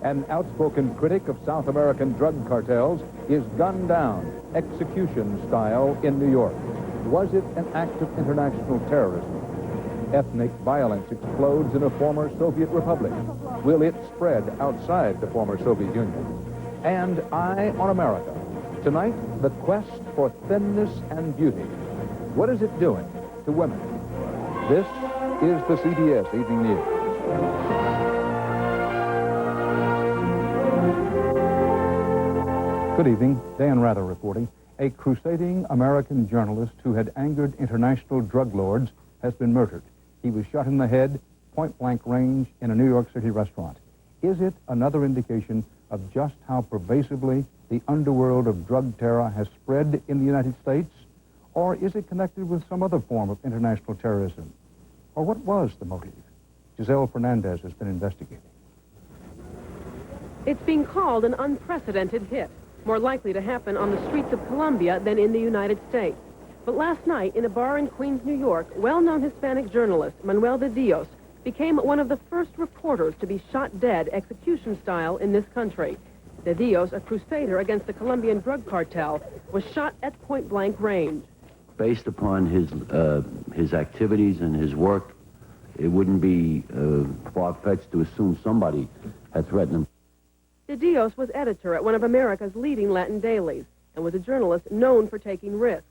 an outspoken critic of South American drug cartels, is gunned down, execution style, in New York. Was it an act of international terrorism? Ethnic violence explodes in a former Soviet republic. Will it spread outside the former Soviet Union? And Eye on America. Tonight, the quest for thinness and beauty. What is it doing to women? This is the CBS Evening News. Good evening. Dan Rather reporting. A crusading American journalist who had angered international drug lords has been murdered. He was shot in the head, point-blank range, in a New York City restaurant. Is it another indication of just how pervasively the underworld of drug terror has spread in the United States? Or is it connected with some other form of international terrorism? Or what was the motive? Giselle Fernandez has been investigating. It's being called an unprecedented hit, more likely to happen on the streets of Colombia than in the United States. But last night, in a bar in Queens, New York, well-known Hispanic journalist Manuel de Dios became one of the first reporters to be shot dead execution style in this country. De Dios, a crusader against the Colombian drug cartel, was shot at point-blank range. Based upon his activities and his work, it wouldn't be far-fetched to assume somebody had threatened him. De Dios was editor at one of America's leading Latin dailies and was a journalist known for taking risks.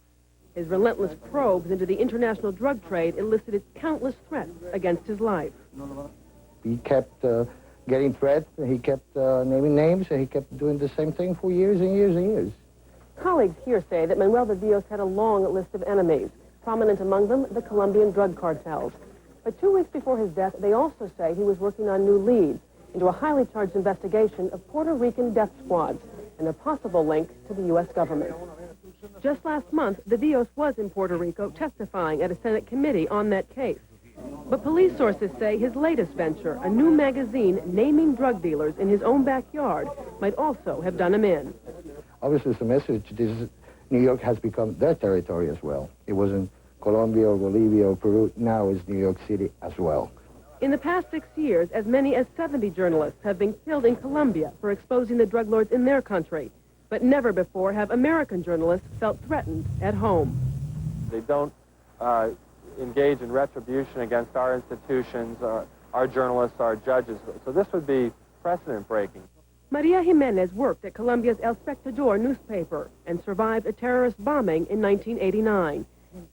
His relentless probes into the international drug trade elicited countless threats against his life. He kept getting threats, and he kept naming names, and he kept doing the same thing for years and years and years. Colleagues here say that Manuel de Dios had a long list of enemies, prominent among them the Colombian drug cartels. But 2 weeks before his death, they also say he was working on new leads into a highly charged investigation of Puerto Rican death squads and their possible link to the U.S. government. Just last month, de Dios was in Puerto Rico testifying at a Senate committee on that case. But police sources say his latest venture, a new magazine naming drug dealers in his own backyard, might also have done him in. Obviously, it's a message. New York has become their territory as well. It wasn't Colombia or Bolivia or Peru. Now it's New York City as well. In the past 6 years, as many as 70 journalists have been killed in Colombia for exposing the drug lords in their country. But never before have American journalists felt threatened at home. They don't engage in retribution against our institutions, our journalists, our judges. So this would be precedent-breaking. Maria Jimenez worked at Colombia's El Espectador newspaper and survived a terrorist bombing in 1989.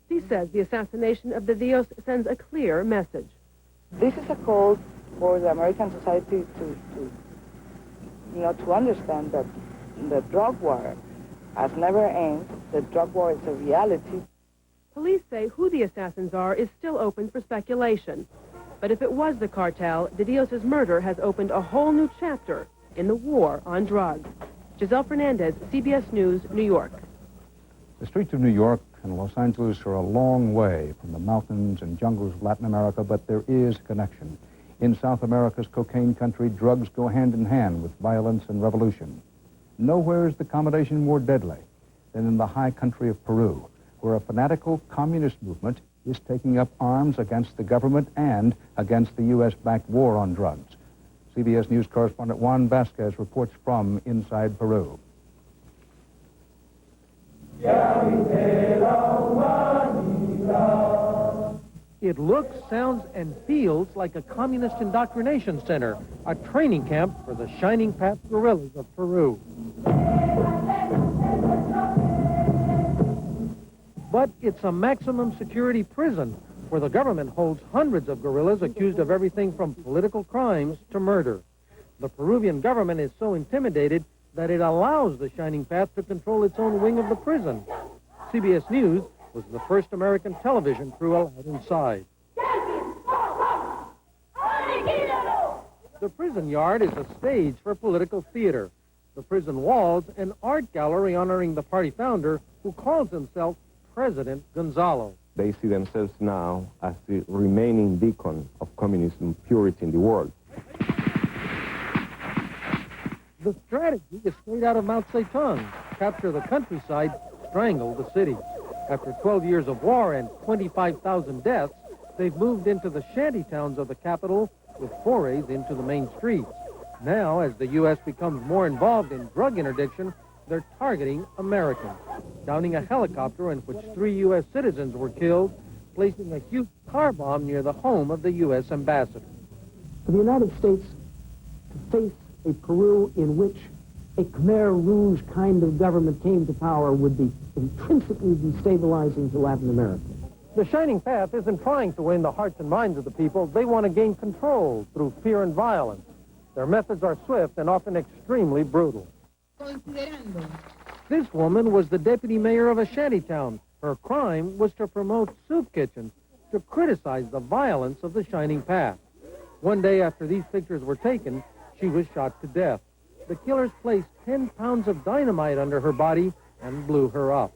She says the assassination of de Dios sends a clear message. This is a call for the American society to understand that the drug war has never ended. The drug war is a reality. Police say who the assassins are is still open for speculation. But if it was the cartel, de Dios' murder has opened a whole new chapter in the war on drugs. Giselle Fernandez, CBS News, New York. The streets of New York and Los Angeles are a long way from the mountains and jungles of Latin America, but there is a connection. In South America's cocaine country, drugs go hand in hand with violence and revolution. Nowhere is the combination more deadly than in the high country of Peru, where a fanatical communist movement is taking up arms against the government and against the U.S.-backed war on drugs. CBS News correspondent Juan Vasquez reports from inside Peru. It looks, sounds, and feels like a communist indoctrination center, a training camp for the Shining Path guerrillas of Peru. But it's a maximum security prison where the government holds hundreds of guerrillas accused of everything from political crimes to murder. The Peruvian government is so intimidated that it allows the Shining Path to control its own wing of the prison. CBS News was the first American television crew allowed inside. The prison yard is a stage for political theater. The prison walls, an art gallery honoring the party founder who calls himself President Gonzalo. They see themselves now as the remaining beacon of communism purity in the world. The strategy is straight out of Mao Zedong. Capture the countryside, strangle the city. After 12 years of war and 25,000 deaths, they've moved into the shanty towns of the capital with forays into the main streets. Now, as the U.S. becomes more involved in drug interdiction, they're targeting Americans, downing a helicopter in which 3 U.S. citizens were killed, placing a huge car bomb near the home of the U.S. ambassador. For the United States to face a Peru in which a Khmer Rouge kind of government came to power would be intrinsically destabilizing to Latin America. The Shining Path isn't trying to win the hearts and minds of the people. They want to gain control through fear and violence. Their methods are swift and often extremely brutal. This woman was the deputy mayor of a shantytown. Her crime was to promote soup kitchens, to criticize the violence of the Shining Path. One day after these pictures were taken, she was shot to death. The killers placed 10 pounds of dynamite under her body and blew her up.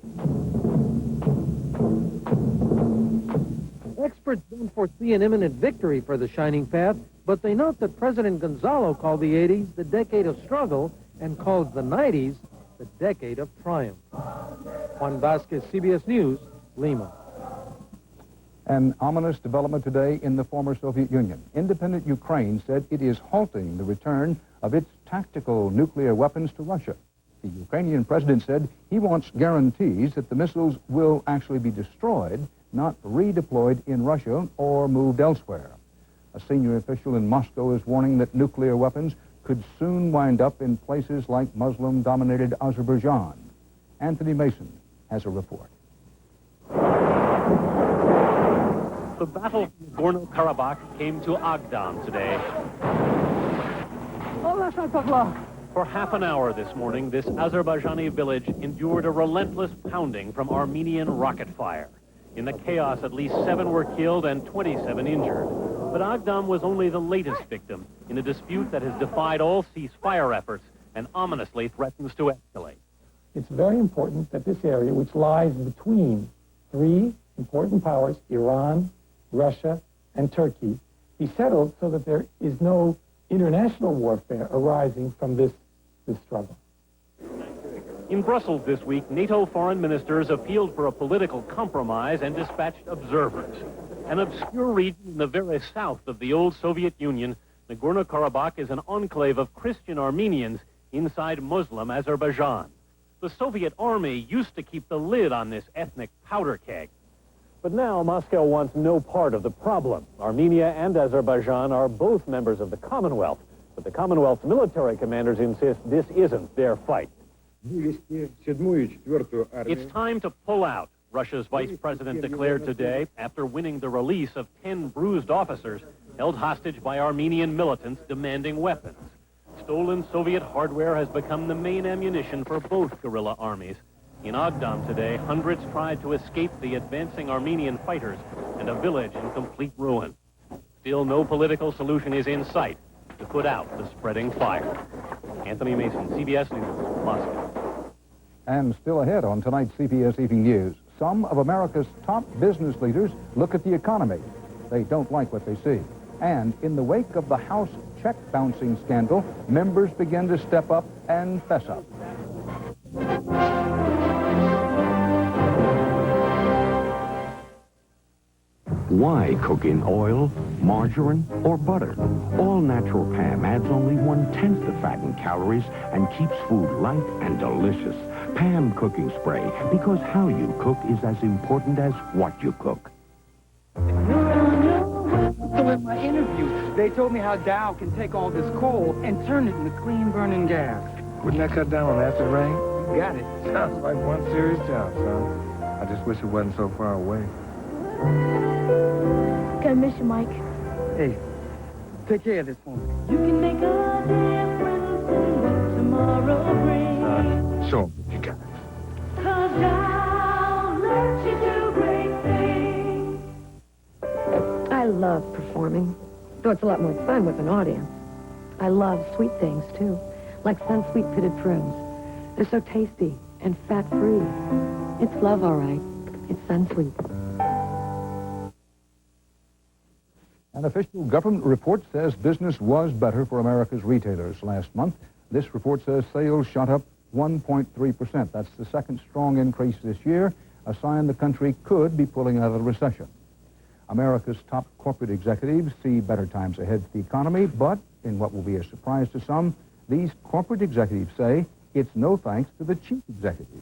Experts don't foresee an imminent victory for the Shining Path, but they note that President Gonzalo called the 80s the decade of struggle and calls the 90s the decade of triumph. Juan Vasquez, CBS News, Lima. An ominous development today in the former Soviet Union. Independent Ukraine said it is halting the return of its tactical nuclear weapons to Russia. The Ukrainian president said he wants guarantees that the missiles will actually be destroyed, not redeployed in Russia or moved elsewhere. A senior official in Moscow is warning that nuclear weapons could soon wind up in places like Muslim-dominated Azerbaijan. Anthony Mason has a report. The battle for Nagorno-Karabakh came to Agdam today. For half an hour this morning, this Azerbaijani village endured a relentless pounding from Armenian rocket fire. In the chaos, at least 7 were killed and 27 injured. But Agdam was only the latest victim in a dispute that has defied all ceasefire efforts and ominously threatens to escalate. It's very important that this area, which lies between 3 important powers, Iran, Russia, and Turkey, be settled so that there is no international warfare arising from this struggle. In Brussels this week, NATO foreign ministers appealed for a political compromise and dispatched observers. An obscure region in the very south of the old Soviet Union, Nagorno-Karabakh is an enclave of Christian Armenians inside Muslim Azerbaijan. The Soviet army used to keep the lid on this ethnic powder keg. But now Moscow wants no part of the problem. Armenia and Azerbaijan are both members of the Commonwealth, but the Commonwealth's military commanders insist this isn't their fight. It's time to pull out, Russia's vice president declared today after winning the release of 10 bruised officers held hostage by Armenian militants demanding weapons. Stolen Soviet hardware has become the main ammunition for both guerrilla armies. In Agdam today, hundreds tried to escape the advancing Armenian fighters and a village in complete ruin. Still, no political solution is in sight to put out the spreading fire. Anthony Mason, CBS News, Moscow. And still ahead on tonight's CBS Evening News, some of America's top business leaders look at the economy. They don't like what they see. And in the wake of the House check bouncing scandal, members begin to step up and fess up. Why cook in oil, margarine, or butter? All natural Pam adds only 1/10 the fat and calories and keeps food light and delicious. Pam cooking spray, because how you cook is as important as what you cook. So at my interview, they told me how Dow can take all this coal and turn it into clean burning gas. Wouldn't that cut down on acid rain? You got it. Sounds like one serious job, son. I just wish it wasn't so far away. Gonna miss you, Mike. Hey, take care of this one. You can make a difference in what tomorrow brings. Show 'em what you got. 'Cause Dow lets you do great things. I love performing, though it's a lot more fun with an audience. I love sweet things, too, like Sun-Sweet pitted prunes. They're so tasty and fat-free. It's love, all right. It's Sun-Sweet. An official government report says business was better for America's retailers last month. This report says sales shot up 1.3%. That's the second strong increase this year, a sign the country could be pulling out of the recession. America's top corporate executives see better times ahead for the economy, but in what will be a surprise to some, these corporate executives say it's no thanks to the chief executive.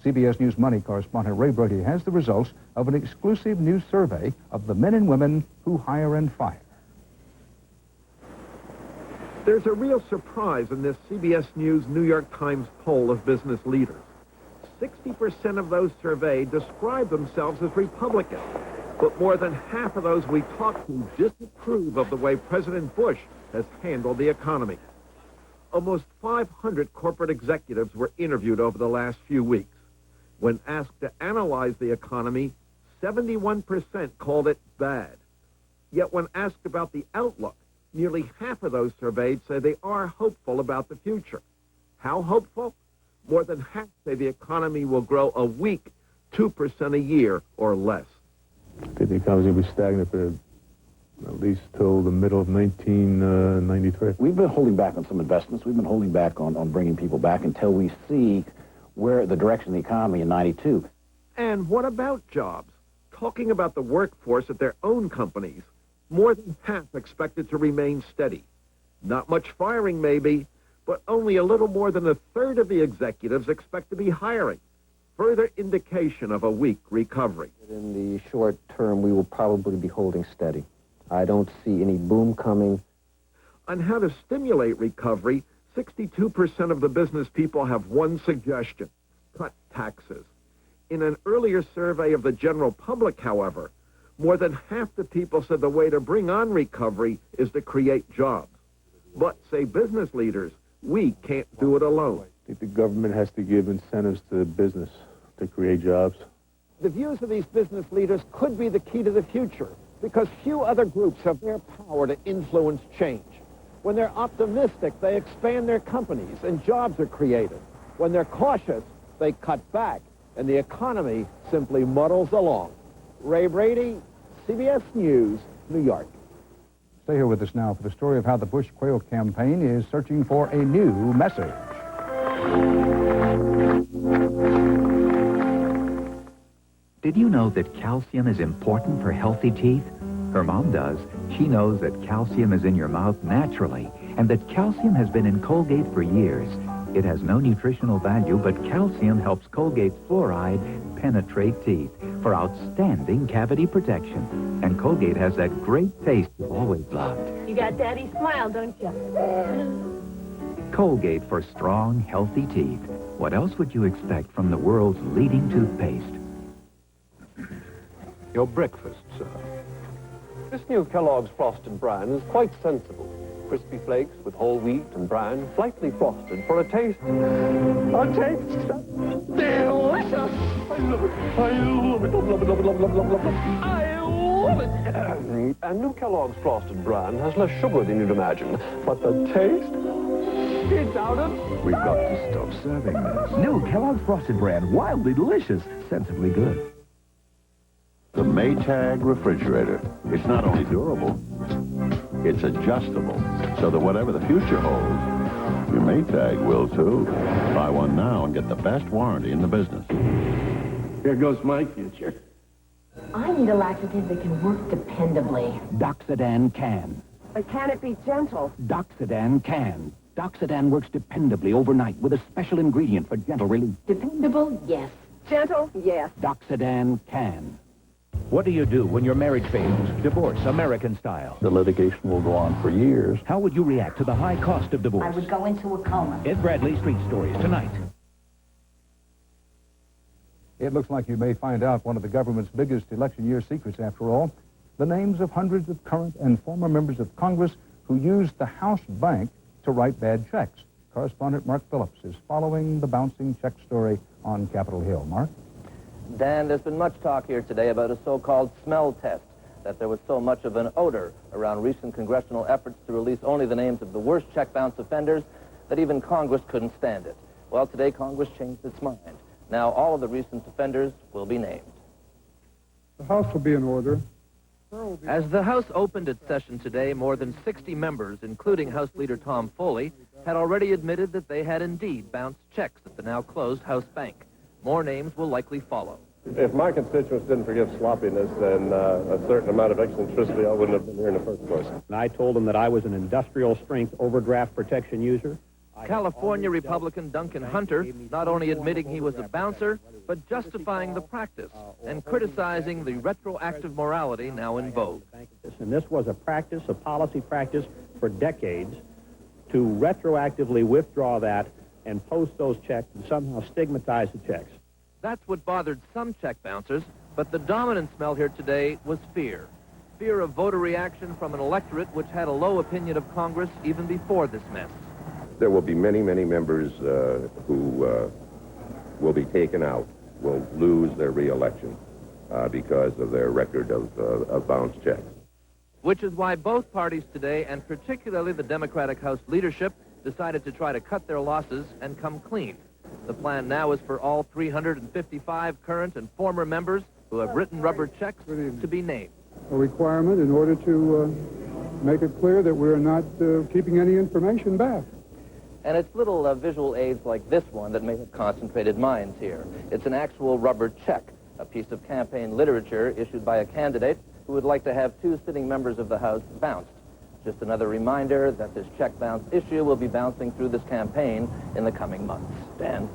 CBS News Money correspondent Ray Brody has the results of an exclusive new survey of the men and women who hire and fire. There's a real surprise in this CBS News New York Times poll of business leaders. 60% of those surveyed describe themselves as Republican, but more than half of those we talked to disapprove of the way President Bush has handled the economy. Almost 500 corporate executives were interviewed over the last few weeks. When asked to analyze the economy, 71% called it bad. Yet when asked about the outlook, nearly half of those surveyed say they are hopeful about the future. How hopeful? More than half say the economy will grow a weak 2% a year or less. I think the economy will be stagnant for at least till the middle of 1993. We've been holding back on some investments. We've been holding back on bringing people back until we see where the direction of the economy in 92. And what about jobs? Talking about the workforce at their own companies, more than half expected to remain steady. Not much firing, maybe, but only a little more than a third of the executives expect to be hiring. Further indication of a weak recovery. In the short term, we will probably be holding steady. I don't see any boom coming. On how to stimulate recovery, 62% of the business people have one suggestion: cut taxes. In an earlier survey of the general public, however, more than half the people said the way to bring on recovery is to create jobs. But, say business leaders, we can't do it alone. I think the government has to give incentives to business to create jobs. The views of these business leaders could be the key to the future, because few other groups have their power to influence change. When they're optimistic, they expand their companies and jobs are created. When they're cautious, they cut back, and the economy simply muddles along. Ray Brady, CBS News, New York. Stay here with us now for the story of how the Bush Quayle campaign is searching for a new message. Did you know that calcium is important for healthy teeth? Her mom does. She knows that calcium is in your mouth naturally, and that calcium has been in Colgate for years. It has no nutritional value, but calcium helps Colgate's fluoride penetrate teeth for outstanding cavity protection. And Colgate has that great taste you've always loved. You got Daddy's smile, don't you? Colgate for strong, healthy teeth. What else would you expect from the world's leading toothpaste? Your breakfast, sir. This new Kellogg's Frosted Bran is quite sensible. Crispy flakes with whole wheat and bran, slightly frosted for a taste. A taste delicious. I love it. I love it. Love, love it, love it, love it, love it, love it, love it. I love it. And new Kellogg's Frosted Bran has less sugar than you'd imagine, but the taste, it's out of... We've got to stop serving this. New Kellogg's Frosted Bran, wildly delicious, sensibly good. The Maytag refrigerator. It's not only durable, it's adjustable, so that whatever the future holds, your Maytag will too. Buy one now and get the best warranty in the business. Here goes my future. I need a laxative that can work dependably. Doxadan can. But can it be gentle? Doxadan can. Doxadan works dependably overnight with a special ingredient for gentle relief. Dependable, yes. Gentle, yes. Doxadan can. What do you do when your marriage fails? Divorce, American style. The litigation will go on for years. How would you react to the high cost of divorce? I would go into a coma. Ed Bradley, Street Stories, tonight. It looks like you may find out one of the government's biggest election year secrets after all. The names of hundreds of current and former members of Congress who used the House bank to write bad checks. Correspondent Mark Phillips is following the bouncing check story on Capitol Hill. Mark? Dan, there's been much talk here today about a so-called smell test, that there was so much of an odor around recent congressional efforts to release only the names of the worst check bounce offenders that even Congress couldn't stand it. Well, today Congress changed its mind. Now all of the recent offenders will be named. The House will be in order. As the House opened its session today, more than 60 members, including House Leader Tom Foley, had already admitted that they had indeed bounced checks at the now closed House bank. More names will likely follow. If my constituents didn't forgive sloppiness and a certain amount of eccentricity, I wouldn't have been here in the first place. And I told them that I was an industrial-strength overdraft protection user. California Republican Duncan Hunter not only admitting he was a bouncer, but justifying the practice and criticizing the retroactive morality now in vogue. And this was a practice, a policy practice for decades to retroactively withdraw that and post those checks and somehow stigmatize the checks. That's what bothered some check bouncers, but the dominant smell here today was fear. Fear of voter reaction from an electorate which had a low opinion of Congress even before this mess. There will be many, many members who will be taken out, will lose their reelection because of their record of bounce checks. Which is why both parties today, and particularly the Democratic House leadership, decided to try to cut their losses and come clean. The plan now is for all 355 current and former members who have written rubber checks to be named. A requirement in order to make it clear that we're not keeping any information back. And it's little visual aids like this one that may have concentrated minds here. It's an actual rubber check, a piece of campaign literature issued by a candidate who would like to have 2 sitting members of the House bounced. Just another reminder that this check bounce issue will be bouncing through this campaign in the coming months. Dan?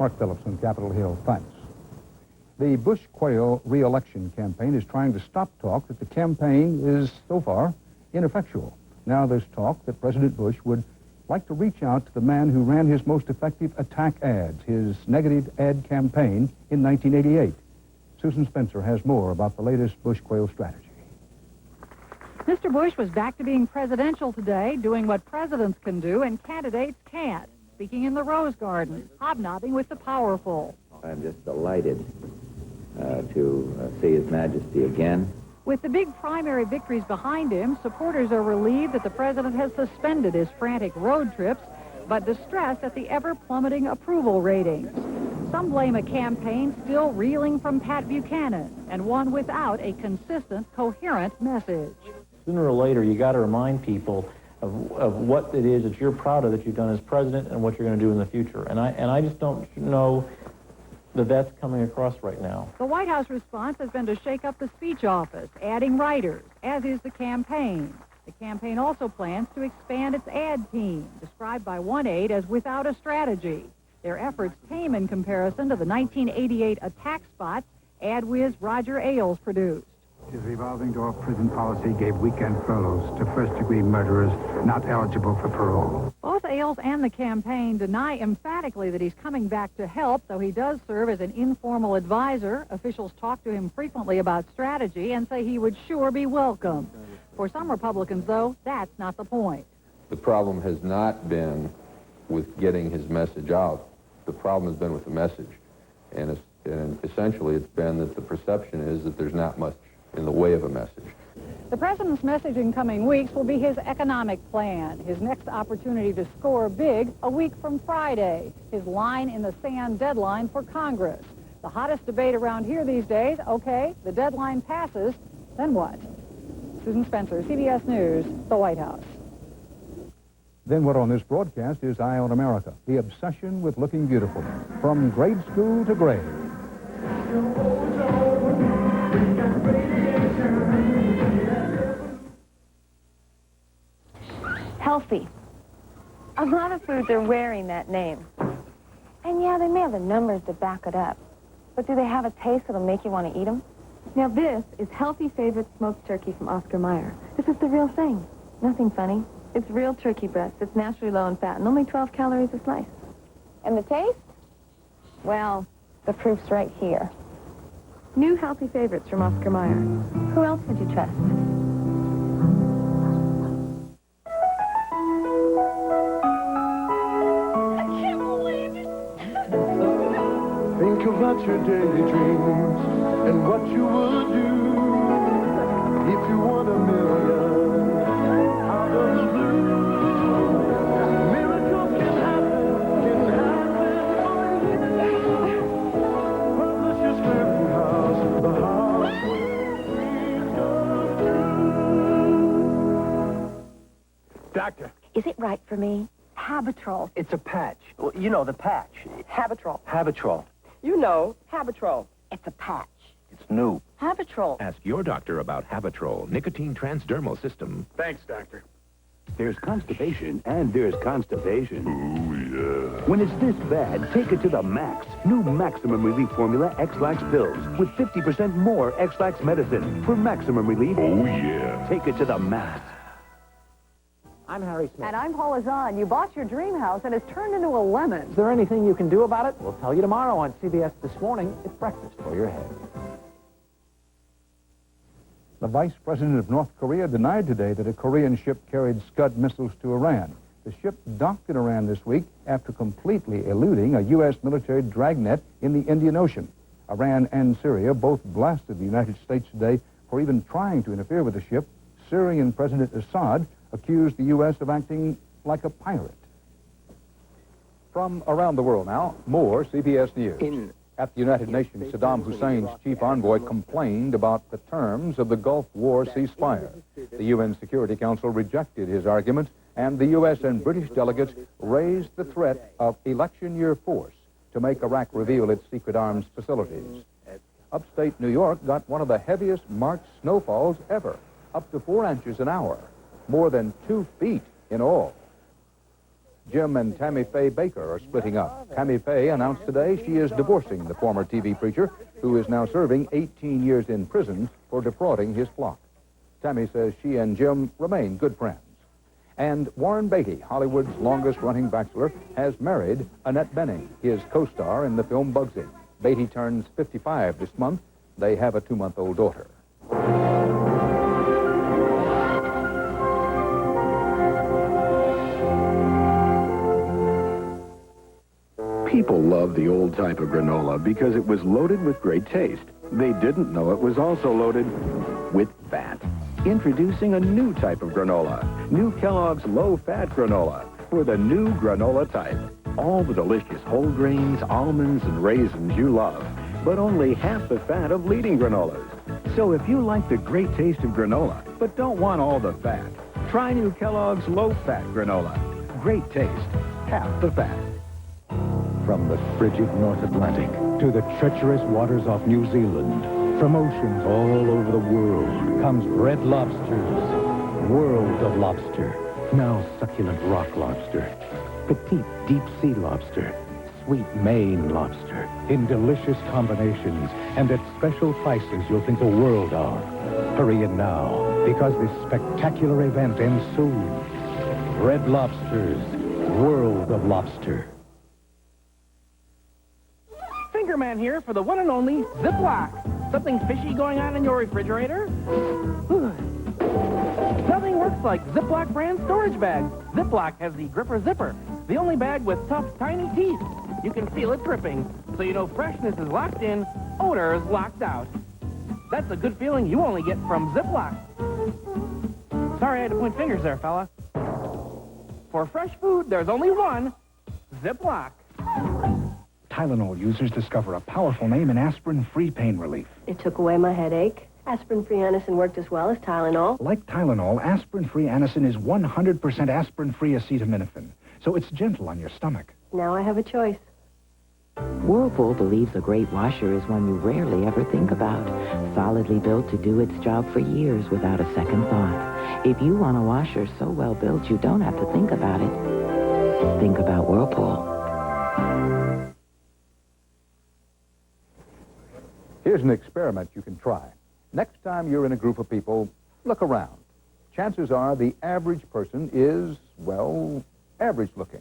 Mark Phillips on Capitol Hill. Thanks. The Bush-Quayle re-election campaign is trying to stop talk that the campaign is, so far, ineffectual. Now there's talk that President Bush would like to reach out to the man who ran his most effective attack ads, his negative ad campaign in 1988. Susan Spencer has more about the latest Bush-Quayle strategy. Mr. Bush was back to being presidential today, doing what presidents can do and candidates can't, speaking in the Rose Garden, hobnobbing with the powerful. I'm just delighted to see His Majesty again. With the big primary victories behind him, supporters are relieved that the president has suspended his frantic road trips, but distressed at the ever-plummeting approval ratings. Some blame a campaign still reeling from Pat Buchanan, and one without a consistent, coherent message. Sooner or later, you got to remind people of what it is that you're proud of that you've done as president and what you're going to do in the future. And I just don't know that that's coming across right now. The White House response has been to shake up the speech office, adding writers, as is the campaign. The campaign also plans to expand its ad team, described by one aide as without a strategy. Their efforts tame in comparison to the 1988 attack spots ad whiz Roger Ailes produced. His revolving door prison policy gave weekend furloughs to first-degree murderers not eligible for parole. Both Ailes and the campaign deny emphatically that he's coming back to help, though he does serve as an informal advisor. Officials talk to him frequently about strategy and say he would sure be welcome. For some Republicans, though, that's not the point. The problem has not been with getting his message out. The problem has been with the message. And essentially, it's been that the perception is that there's not much in the way of a message. The president's message in coming weeks will be his economic plan, his next opportunity to score big a week from Friday, his line in the sand deadline for Congress. The hottest debate around here these days, okay, the deadline passes, then what? Susan Spencer, CBS News, the White House. Then what on this broadcast is Eye on America, the obsession with looking beautiful, from grade school to grave. Healthy. A lot of foods are wearing that name. And yeah, they may have the numbers to back it up. But do they have a taste that'll make you want to eat them? Now this is Healthy Favorite Smoked Turkey from Oscar Mayer. This is the real thing. Nothing funny. It's real turkey breast. It's naturally low in fat and only 12 calories a slice. And the taste? Well, the proof's right here. New Healthy Favorites from Oscar Mayer. Who else would you trust? Think about your daily dreams and what you would do if you won $1 million out of the blue. Miracles can happen for you. Publish your clearinghouse, the house where dreams come true. Doctor. Is it right for me? Habitrol. It's a patch. You know, the patch. Habitrol. Habitrol. You know, Habitrol. It's a patch. It's new. Habitrol. Ask your doctor about Habitrol, nicotine transdermal system. Thanks, Doctor. There's constipation and there's constipation. Oh, yeah. When it's this bad, take it to the max. New Maximum Relief Formula X-Lax pills with 50% more X-Lax medicine for maximum relief. Oh, yeah. Take it to the max. I'm Harry Smith. And I'm Paula Zahn. You bought your dream house and it's turned into a lemon. Is there anything you can do about it? We'll tell you tomorrow on CBS This Morning. It's breakfast for your head. The vice president of North Korea denied today that a Korean ship carried Scud missiles to Iran. The ship docked in Iran this week after completely eluding a U.S. military dragnet in the Indian Ocean. Iran and Syria both blasted the United States today for even trying to interfere with the ship. Syrian President Assad accused the U.S. of acting like a pirate. From around the world now, more CBS News. At the United Nations, Saddam Hussein's chief envoy complained about the terms of the Gulf War ceasefire. The UN Security Council rejected his arguments, and the U.S. and British delegates raised the threat of election year force to make Iraq reveal its secret arms facilities. Upstate New York got one of the heaviest March snowfalls ever, up to 4 inches an hour, more than 2 feet in all. Jim and Tammy Faye Baker are splitting up. Tammy Faye announced today she is divorcing the former TV preacher, who is now serving 18 years in prison for defrauding his flock. Tammy says she and Jim remain good friends. And Warren Beatty, Hollywood's longest-running bachelor, has married Annette Bening, his co-star in the film Bugsy. Beatty turns 55 this month. They have a 2-month-old daughter. People love the old type of granola because it was loaded with great taste. They didn't know it was also loaded with fat. Introducing a new type of granola. New Kellogg's low-fat granola for the new granola type. All the delicious whole grains, almonds, and raisins you love, but only half the fat of leading granolas. So if you like the great taste of granola, but don't want all the fat, try new Kellogg's low-fat granola. Great taste, half the fat. From the frigid North Atlantic to the treacherous waters off New Zealand, from oceans all over the world comes Red Lobster's World of Lobster. Now succulent rock lobster, petite deep sea lobster, sweet Maine lobster, in delicious combinations and at special prices you'll think the world of. Hurry in now, because this spectacular event ends soon. Red Lobster's World of Lobster. Fingerman here for the one and only Ziploc. Something fishy going on in your refrigerator? Nothing works like Ziploc brand storage bags. Ziploc has the Gripper Zipper, the only bag with tough, tiny teeth. You can feel it dripping, so you know freshness is locked in, odor is locked out. That's a good feeling you only get from Ziploc. Sorry I had to point fingers there, fella. For fresh food, there's only one, Ziploc. Tylenol users discover a powerful name in aspirin-free pain relief. It took away my headache. Aspirin-free Anacin worked as well as Tylenol. Like Tylenol, aspirin-free Anacin is 100% aspirin-free acetaminophen, so it's gentle on your stomach. Now I have a choice. Whirlpool believes a great washer is one you rarely ever think about. Solidly built to do its job for years without a second thought. If you want a washer so well built you don't have to think about it, think about Whirlpool. Here's an experiment you can try. Next time you're in a group of people, look around. Chances are the average person is, well, average looking.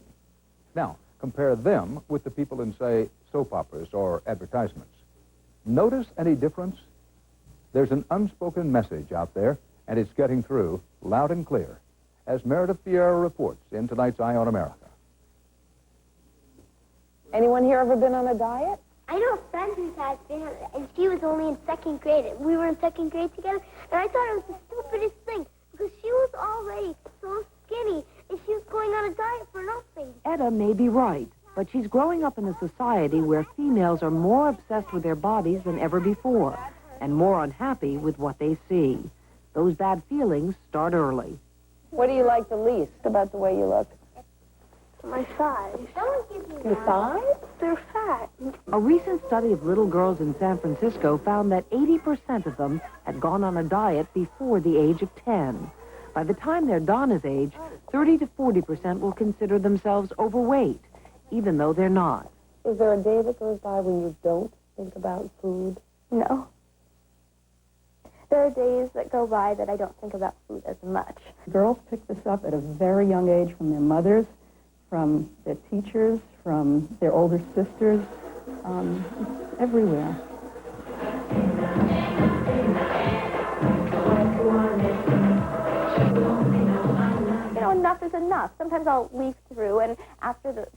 Now, compare them with the people in, say, soap operas or advertisements. Notice any difference? There's an unspoken message out there, and it's getting through loud and clear, as Meredith Vieira reports in tonight's Eye on America. Anyone here ever been on a diet? I know a friend who's had been, and she was only in 2nd grade. We were in 2nd grade together, and I thought it was the stupidest thing, because she was already so skinny, and she was going on a diet for nothing. Etta may be right, but she's growing up in a society where females are more obsessed with their bodies than ever before, and more unhappy with what they see. Those bad feelings start early. What do you like the least about the way you look? My size. Don't give me Your size? They're fat. A recent study of little girls in San Francisco found that 80% of them had gone on a diet before the age of 10. By the time they're Donna's age, 30 to 40% will consider themselves overweight, even though they're not. Is there a day that goes by when you don't think about food? No. There are days that go by that I don't think about food as much. Girls pick this up at a very young age from their mothers, from their teachers, from their older sisters, everywhere. Enough is enough. Sometimes I'll leaf through, and after the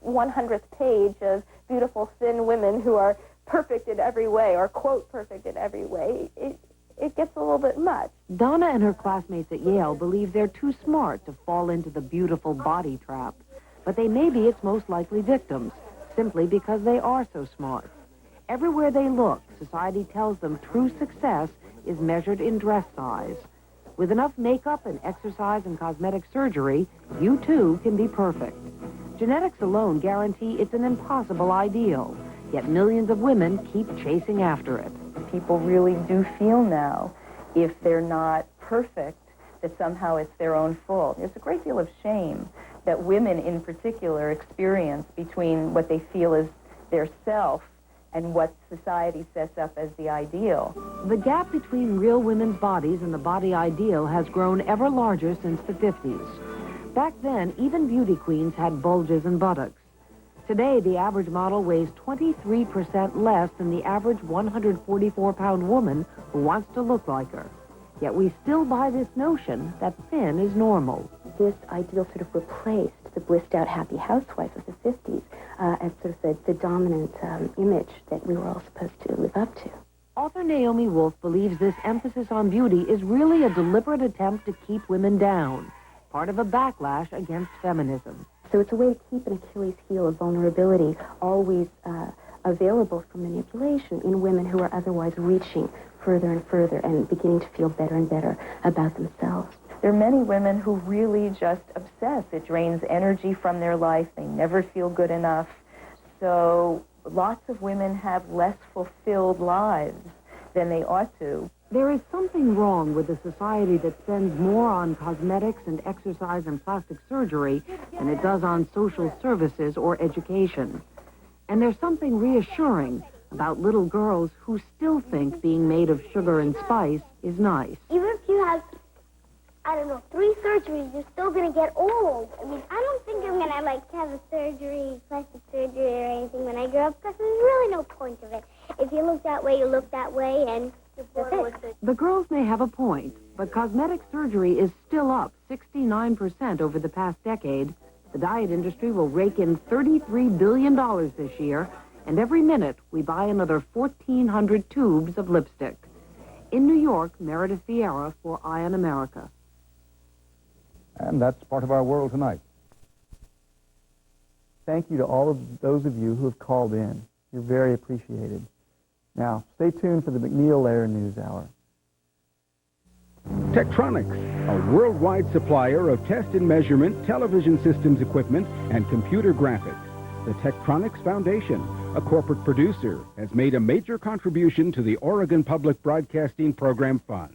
100th page of beautiful, thin women who are perfect in every way, or quote perfect in every way, it gets a little bit much. Donna and her classmates at Yale believe they're too smart to fall into the beautiful body trap. But they may be its most likely victims, simply because they are so smart. Everywhere they look, society tells them true success is measured in dress size. With enough makeup and exercise and cosmetic surgery, you too can be perfect. Genetics alone guarantee it's an impossible ideal, yet millions of women keep chasing after it. People really do feel now, if they're not perfect, that somehow it's their own fault. There's a great deal of shame that women in particular experience between what they feel is their self and what society sets up as the ideal. The gap between real women's bodies and the body ideal has grown ever larger since the 50s. Back then, even beauty queens had bulges and buttocks. Today, the average model weighs 23% less than the average 144-pound woman who wants to look like her. Yet we still buy this notion that thin is normal. This ideal sort of replaced the blissed-out happy housewife of the 50s as sort of the dominant image that we were all supposed to live up to. Author Naomi Wolf believes this emphasis on beauty is really a deliberate attempt to keep women down, part of a backlash against feminism. So it's a way to keep an Achilles heel of vulnerability always available for manipulation in women who are otherwise reaching further and further and beginning to feel better and better about themselves. There are many women who really just obsess. It drains energy from their life. They never feel good enough. So lots of women have less fulfilled lives than they ought to. There is something wrong with a society that spends more on cosmetics and exercise and plastic surgery than it does on social services or education. And there's something reassuring about little girls who still think being made of sugar and spice is nice. Even if you have, 3 surgeries, you're still going to get old. I mean, I don't think I'm going to, have a surgery, plastic surgery or anything when I grow up, because there's really no point of it. If you look that way, you look that way, and that's it. The girls may have a point, but cosmetic surgery is still up 69% over the past decade. The diet industry will rake in $33 billion this year, and every minute we buy another 1,400 tubes of lipstick. In New York, Meredith Vieira for Eye on America. And that's part of our world tonight. Thank you to all of those of you who have called in. You're very appreciated. Now, stay tuned for the McNeil-Lehrer News Hour. Tektronix, a worldwide supplier of test and measurement, television systems equipment, and computer graphics. The Tektronix Foundation, a corporate producer, has made a major contribution to the Oregon Public Broadcasting Program Fund.